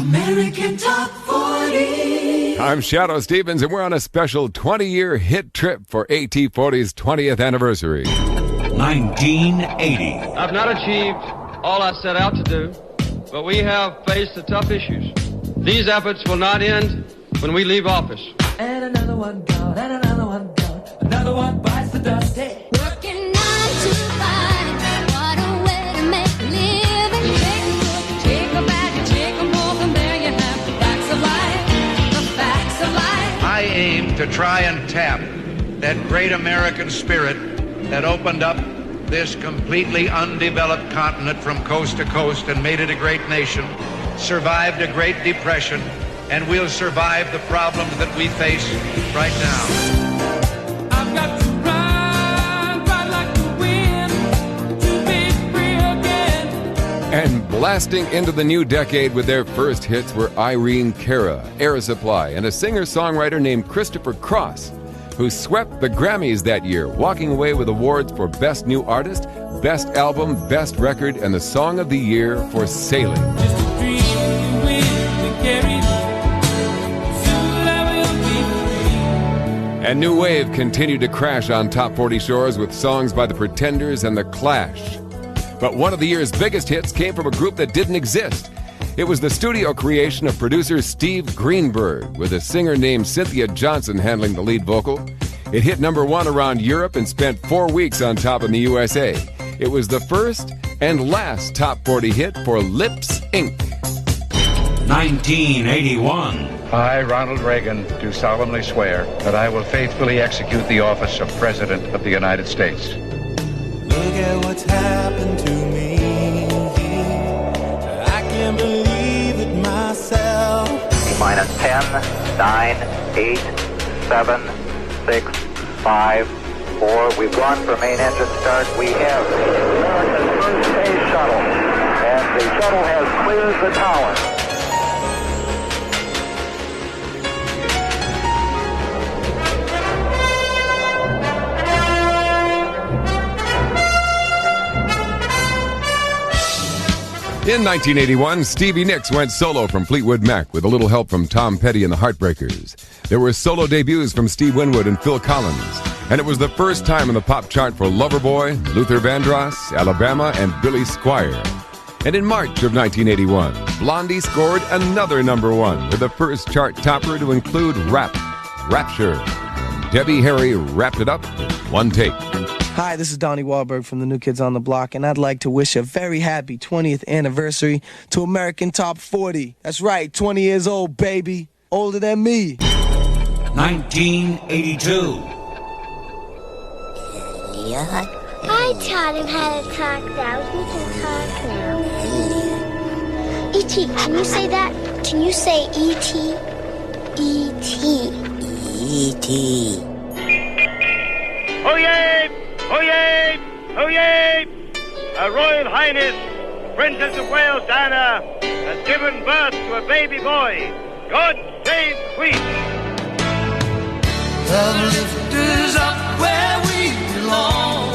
American Top 40. I'm Shadoe Stevens, and we're on a special 20-year hit trip for AT40's 20th anniversary. 1980. I've not achieved all I set out to do, but we have faced the tough issues. These efforts will not end when we leave office. And another one gone, and another one gone. Another one bites the dust. Hey. Working 9 to 5, what a way to make a living. Take a bag and take a move, and there you have the facts of life. The facts of life. I aim to try and tap that great American spirit that opened up this completely undeveloped continent from coast to coast and made it a great nation, survived a Great Depression, and will survive the problems that we face right now. I've got to ride like the wind to be free again. And blasting into the new decade with their first hits were Irene Cara, Air Supply, and a singer-songwriter named Christopher Cross, who swept the Grammys that year, walking away with awards for Best New Artist, Best Album, Best Record, and the Song of the Year for Sailing. Just a dream you will carry. Soon I will be free. And New Wave continued to crash on Top 40 shores with songs by The Pretenders and The Clash. But one of the year's biggest hits came from a group that didn't exist. It was the studio creation of producer Steve Greenberg, with a singer named Cynthia Johnson handling the lead vocal. It hit number 1 around Europe and spent 4 weeks on top in the USA. It was the first and last Top 40 hit for Lips Inc. 1981. I, Ronald Reagan, do solemnly swear that I will faithfully execute the office of President of the United States. Look at what's happened to me. I can't believe it myself. Minus 10, 9, 8, 7, 6, 5, 4. We've gone for main engine start. We have America's first space shuttle, and the shuttle has cleared the tower. In 1981, Stevie Nicks went solo from Fleetwood Mac with a little help from Tom Petty and the Heartbreakers. There were solo debuts from Steve Winwood and Phil Collins, and it was the first time on the pop chart for Loverboy, Luther Vandross, Alabama, and Billy Squier. And in March of 1981, Blondie scored another number 1 with the first chart topper to include Rapture. And Debbie Harry wrapped it up with one take. Hi, this is Donnie Wahlberg from the New Kids on the Block, and I'd like to wish a very happy 20th anniversary to American Top 40. That's right, 20 years old, baby. Older than me. 1982. I taught him how to talk now. He can talk now. E.T., can you say that? Can you say E.T.? E.T. E.T. Oyez! Oyez! Oyez! Her Royal Highness, Princess of Wales Diana, has given birth to a baby boy. God save the Queen! Love lifters up where we belong.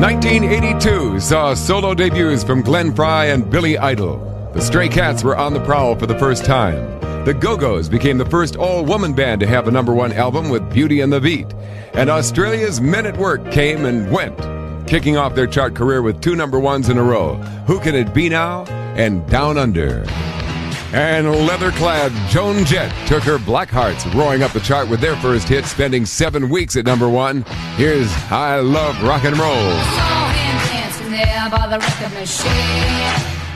'82 saw solo debuts from Glenn Frey and Billy Idol. The Stray Cats were on the prowl for the first time. The Go-Go's became the first all-woman band to have a number 1 album with Beauty and the Beat. And Australia's Men at Work came and went, kicking off their chart career with 2 number 1s in a row, Who Can It Be Now and Down Under. And leather-clad Joan Jett took her Black Hearts roaring up the chart with their first hit, spending 7 weeks at number 1. Here's I Love Rock and Roll.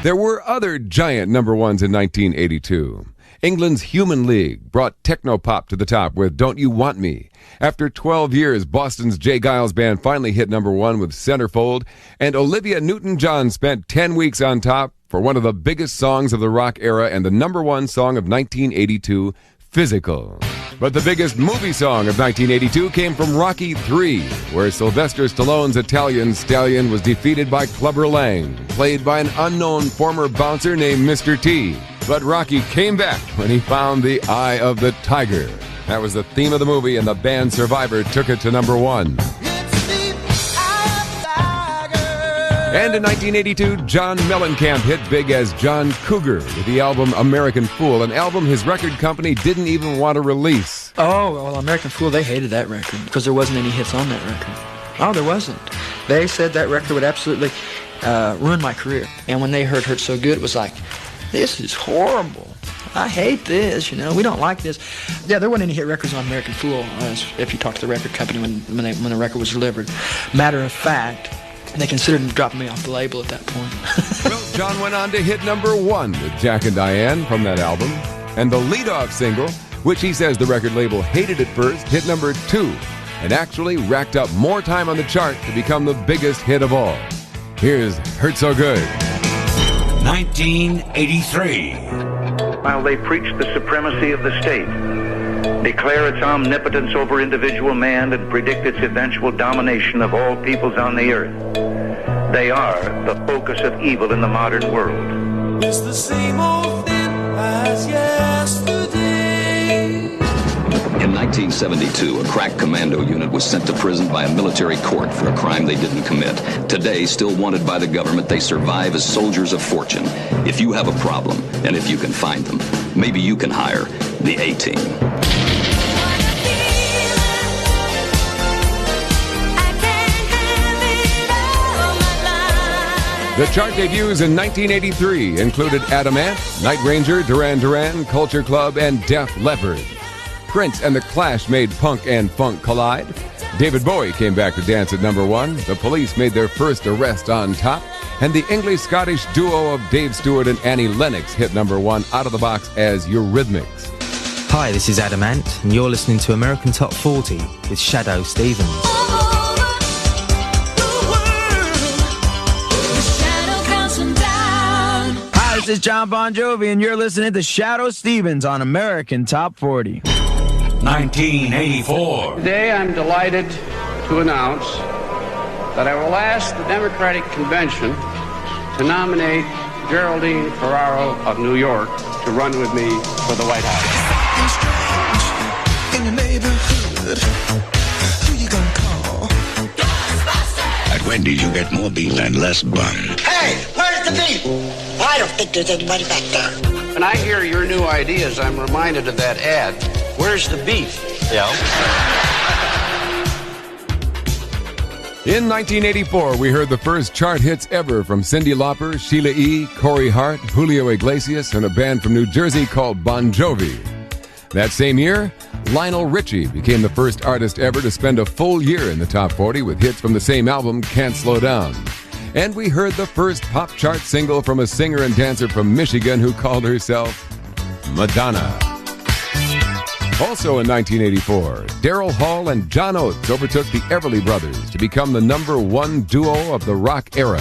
There were other giant number 1s in 1982. England's Human League brought techno-pop to the top with Don't You Want Me. After 12 years, Boston's Jay Giles Band finally hit number 1 with Centerfold, and Olivia Newton-John spent 10 weeks on top for one of the biggest songs of the rock era and the number 1 song of 1982, Physical. But the biggest movie song of 1982 came from Rocky III, where Sylvester Stallone's Italian stallion was defeated by Clubber Lang, played by an unknown former bouncer named Mr. T. But Rocky came back when he found the Eye of the Tiger. That was the theme of the movie, and the band Survivor took it to number 1. It's deep And in 1982, John Mellencamp hit big as John Cougar with the album American Fool, an album his record company didn't even want to release. Oh, well, American Fool, they hated that record because there wasn't any hits on that record. Oh, there wasn't. They said that record would absolutely ruin my career. And when they heard Hurt So Good, it was like, this is horrible. I hate this, we don't like this. Yeah, there weren't any hit records on American Fool if you talk to the record company when the record was delivered. Matter of fact, they considered dropping me off the label at that point. Well, John went on to hit number 1 with Jack and Diane from that album. And the lead-off single, which he says the record label hated at first, hit number 2 and actually racked up more time on the chart to become the biggest hit of all. Here's Hurt So Good. 1983. While they preach the supremacy of the state, declare its omnipotence over individual man, and predict its eventual domination of all peoples on the earth, they are the focus of evil in the modern world. It's the same old thing as yesterday. In 1972, a crack commando unit was sent to prison by a military court for a crime they didn't commit. Today, still wanted by the government, they survive as soldiers of fortune. If you have a problem, and if you can find them, maybe you can hire the A-Team. The chart debuts in 1983 included Adam Ant, Night Ranger, Duran Duran, Culture Club, and Def Leppard. Prince and The Clash made punk and funk collide. David Bowie came back to dance at number 1. The Police made their first arrest on top. And the English-Scottish duo of Dave Stewart and Annie Lennox hit number 1 out of the box as Eurythmics. Hi, this is Adam Ant, and you're listening to American Top 40 with Shadoe Stevens. Hi, this is John Bon Jovi, and you're listening to Shadoe Stevens on American Top 40. 1984. Today I'm delighted to announce that I will ask the Democratic Convention to nominate Geraldine Ferraro of New York to run with me for the White House. In your neighborhood, who you gonna call? At Wendy's, you get more beef and less bun. Hey, where's the beef? Well, I don't think there's anybody back there. When I hear your new ideas, I'm reminded of that ad. Where's the beef? Yeah. In 1984, we heard the first chart hits ever from Cyndi Lauper, Sheila E., Corey Hart, Julio Iglesias, and a band from New Jersey called Bon Jovi. That same year, Lionel Richie became the first artist ever to spend a full year in the top 40 with hits from the same album, Can't Slow Down. And we heard the first pop chart single from a singer and dancer from Michigan who called herself Madonna. Also in 1984, Daryl Hall and John Oates overtook the Everly Brothers to become the number 1 duo of the rock era.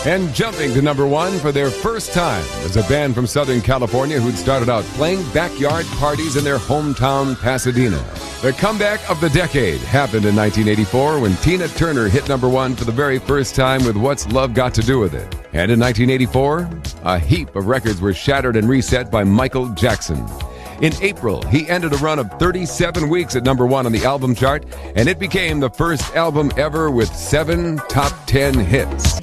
And jumping to number 1 for their first time was a band from Southern California who'd started out playing backyard parties in their hometown, Pasadena. The comeback of the decade happened in 1984 when Tina Turner hit number 1 for the very first time with What's Love Got to Do with It. And in 1984, a heap of records were shattered and reset by Michael Jackson. In April, he ended a run of 37 weeks at number 1 on the album chart, and it became the first album ever with 7 top 10 hits.